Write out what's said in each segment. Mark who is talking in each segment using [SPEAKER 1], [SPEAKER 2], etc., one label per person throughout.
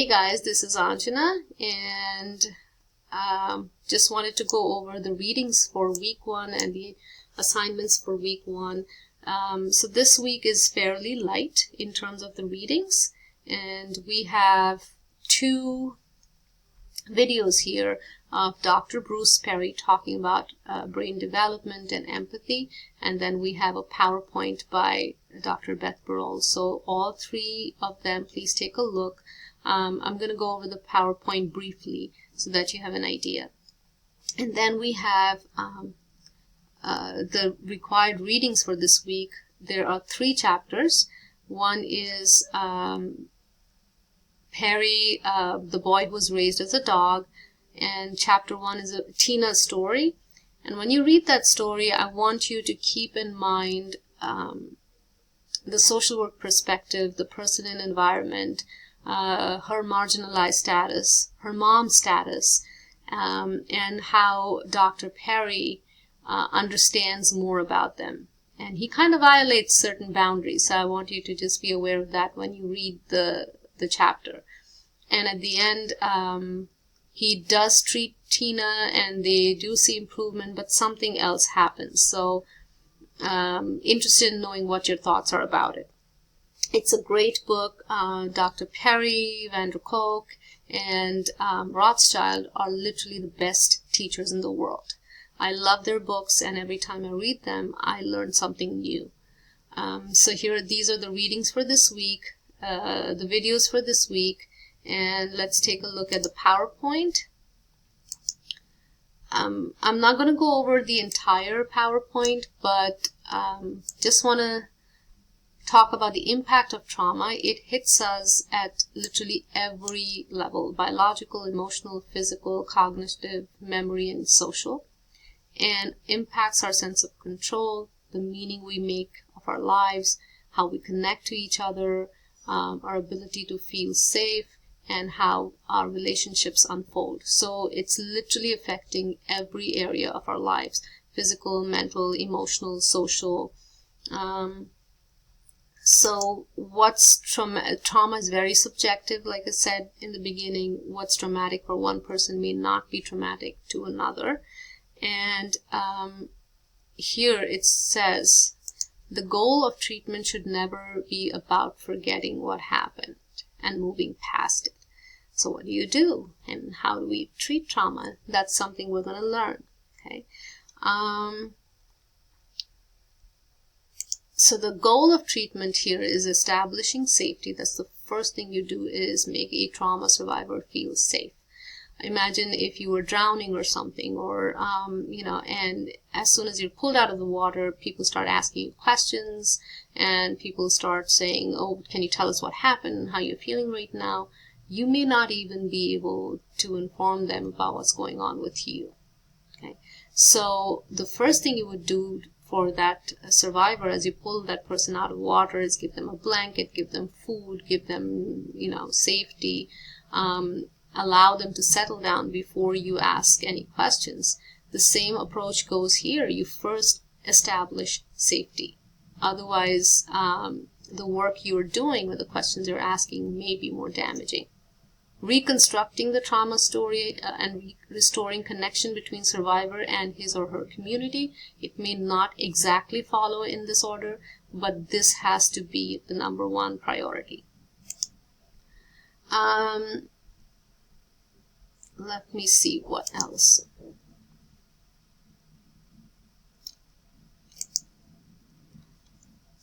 [SPEAKER 1] Hey guys, this is Anjana, and just wanted to go over the readings for week 1 and the assignments for week 1. So this week is fairly light in terms of the readings, and we have 2 videos here of Dr. Bruce Perry talking about brain development and empathy, and then we have a PowerPoint by Dr. Beth Burrell. So all 3 of them, please take a look. I'm going to go over the PowerPoint briefly so that you have an idea. And then we have the required readings for this week. There are 3 chapters. One is Perry, the boy who was raised as a dog, and chapter 1 is Tina's story. And when you read that story, I want you to keep in mind the social work perspective, the person and environment, her marginalized status, her mom's status, and how Dr. Perry understands more about them. And he kind of violates certain boundaries, so I want you to just be aware of that when you read the chapter. And at the end, he does treat Tina and they do see improvement, but something else happens. So interested in knowing what your thoughts are about it. It's a great book. Dr. Perry, Van der Kolk, and Rothschild are literally the best teachers in the world. I love their books, and every time I read them, I learn something new. So these are the readings for this week, the videos for this week, and let's take a look at the PowerPoint. I'm not going to go over the entire PowerPoint, but just want to talk about the impact of trauma. It hits us at literally every level: biological, emotional, physical, cognitive, memory, and social, and impacts our sense of control, the meaning we make of our lives, how we connect to each other, our ability to feel safe, and how our relationships unfold. So it's literally affecting every area of our lives: physical, mental, emotional, social. So what's trauma is very subjective. Like I said in the beginning, what's traumatic for one person may not be traumatic to another. And here it says, the goal of treatment should never be about forgetting what happened and moving past it. So what do? And how do we treat trauma? That's something we're going to learn. Okay. So the goal of treatment here is establishing safety. That's the first thing you do, is make a trauma survivor feel safe. Imagine if you were drowning or something, or, and as soon as you're pulled out of the water, people start asking you questions, and people start saying, oh, can you tell us what happened, how you're feeling right now? You may not even be able to inform them about what's going on with you. Okay. So the first thing you would do for that survivor as you pull that person out of water is give them a blanket, give them food, give them, safety, allow them to settle down before you ask any questions. The same approach goes here. You first establish safety. Otherwise, the work you're doing with the questions you're asking may be more damaging. Reconstructing the trauma story and restoring connection between survivor and his or her community. It may not exactly follow in this order, but this has to be the number 1 priority. Let me see what else.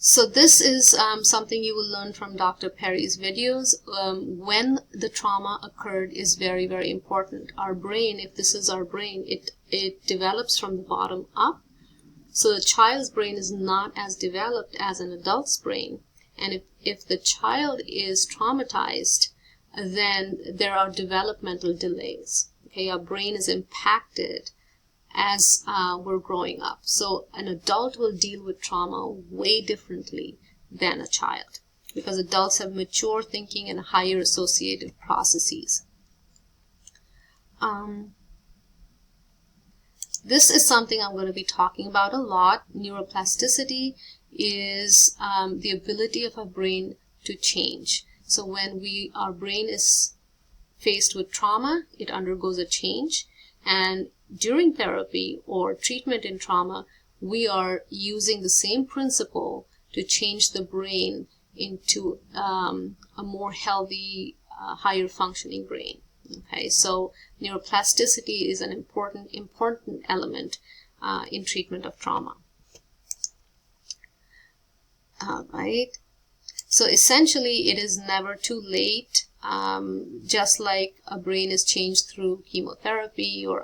[SPEAKER 1] So this is something you will learn from Dr. Perry's videos. When the trauma occurred is very, very important. Our brain, if this is our brain, it develops from the bottom up. So the child's brain is not as developed as an adult's brain. And if the child is traumatized, then there are developmental delays. Okay, our brain is impacted as we're growing up. So an adult will deal with trauma way differently than a child, because adults have mature thinking and higher associative processes. This is something I'm going to be talking about a lot. Neuroplasticity is the ability of our brain to change. So when our brain is faced with trauma, it undergoes a change. And during therapy or treatment in trauma, we are using the same principle to change the brain into a more healthy, higher functioning brain. Okay, so neuroplasticity is an important element in treatment of trauma. All right. So essentially, it is never too late. Just like a brain is changed through chemotherapy or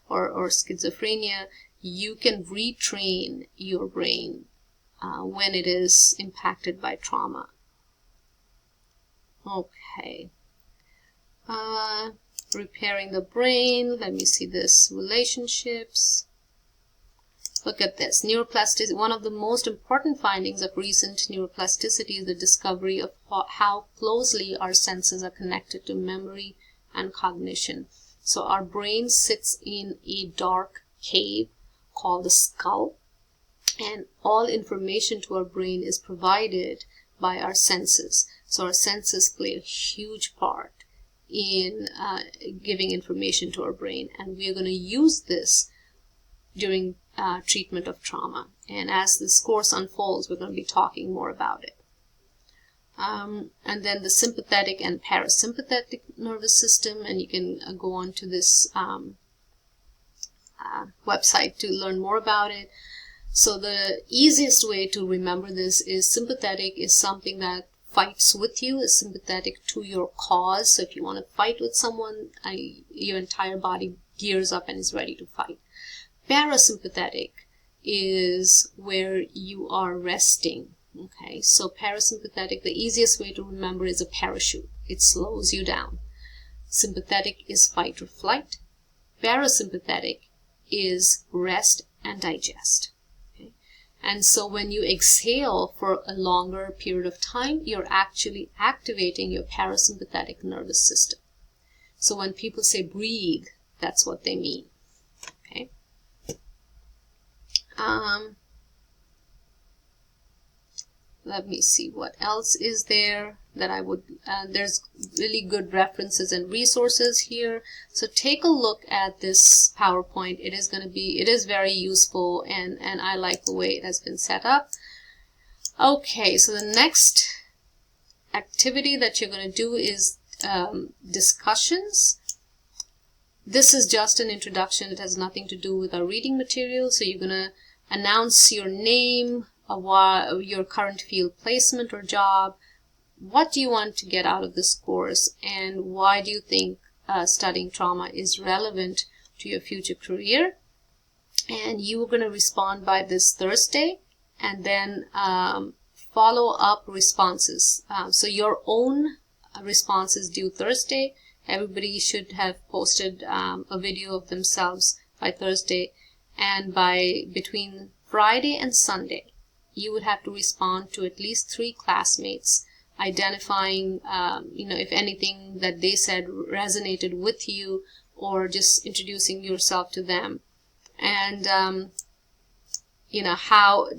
[SPEAKER 1] schizophrenia, you can retrain your brain when it is impacted by trauma. Okay. Repairing the brain. Let me see this. Relationships. Look at this. Neuroplasticity. One of the most important findings of recent neuroplasticity is the discovery of how closely our senses are connected to memory and cognition. So our brain sits in a dark cave called the skull, and all information to our brain is provided by our senses. So our senses play a huge part in giving information to our brain, and we are going to use this during treatment of trauma. And as this course unfolds, we're going to be talking more about it. And then the sympathetic and parasympathetic nervous system, and you can go on to this website to learn more about it. So the easiest way to remember this is sympathetic is something that fights with you, is sympathetic to your cause. So if you want to fight with someone, your entire body gears up and is ready to fight. Parasympathetic is where you are resting. Okay, so parasympathetic, the easiest way to remember is a parachute. It slows you down. Sympathetic is fight or flight. Parasympathetic is rest and digest. Okay? And so when you exhale for a longer period of time, you're actually activating your parasympathetic nervous system. So when people say breathe, that's what they mean. Okay. Let me see what else is there that I would, there's really good references and resources here. So take a look at this PowerPoint. It is very useful, and I like the way it has been set up. Okay, so the next activity that you're going to do is discussions. This is just an introduction. It has nothing to do with our reading material. So you're going to announce your name, your current field placement or job. What do you want to get out of this course, and why do you think studying trauma is relevant to your future career? And you are going to respond by this Thursday, and then follow up responses. So your own response is due Thursday. Everybody should have posted a video of themselves by Thursday, and between Friday and Sunday, you would have to respond to at least 3 classmates, identifying, if anything that they said resonated with you, or just introducing yourself to them, and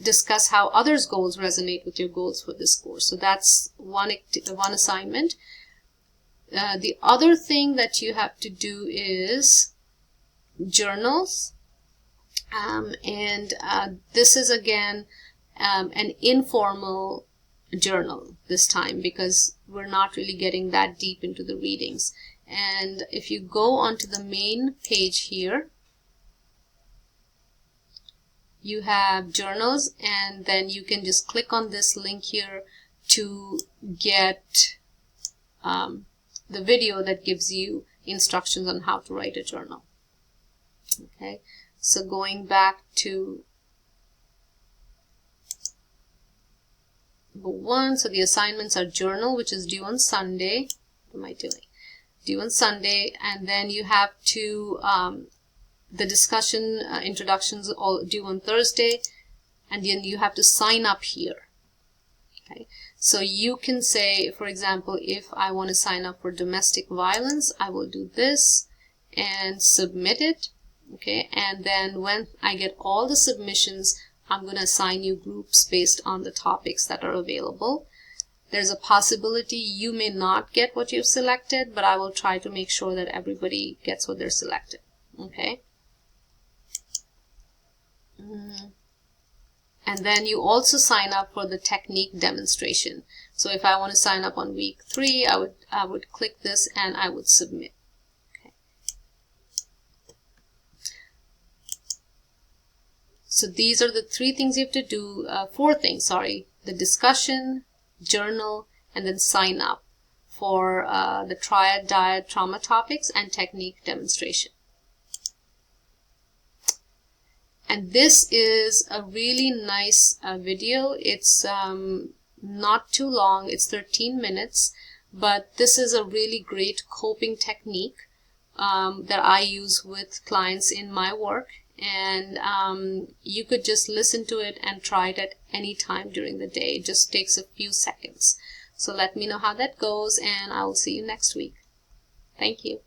[SPEAKER 1] discuss how others' goals resonate with your goals for this course. So that's one assignment. The other thing that you have to do is journals, and this is again an informal journal this time, because we're not really getting that deep into the readings. And if you go onto the main page here, you have journals, and then you can just click on this link here to get the video that gives you instructions on how to write a journal. Okay, so going back to number 1, so the assignments are journal, which is due on Sunday. What am I doing? Due on Sunday, and then you have to the discussion introductions all due on Thursday, and then you have to sign up here. Okay, so you can say, for example, if I want to sign up for domestic violence, I will do this and submit it. Okay, and then when I get all the submissions, I'm going to assign you groups based on the topics that are available. There's a possibility you may not get what you've selected, but I will try to make sure that everybody gets what they're selected. Okay. And then you also sign up for the technique demonstration. So if I want to sign up on week 3, I would click this and I would submit. Okay. So these are the 3 things you have to do, 4 things, sorry. The discussion, journal, and then sign up for the triad, diet, trauma topics, and technique demonstration. And this is a really nice video. It's not too long. It's 13 minutes, but this is a really great coping technique that I use with clients in my work. And you could just listen to it and try it at any time during the day. It just takes a few seconds. So let me know how that goes, and I will see you next week. Thank you.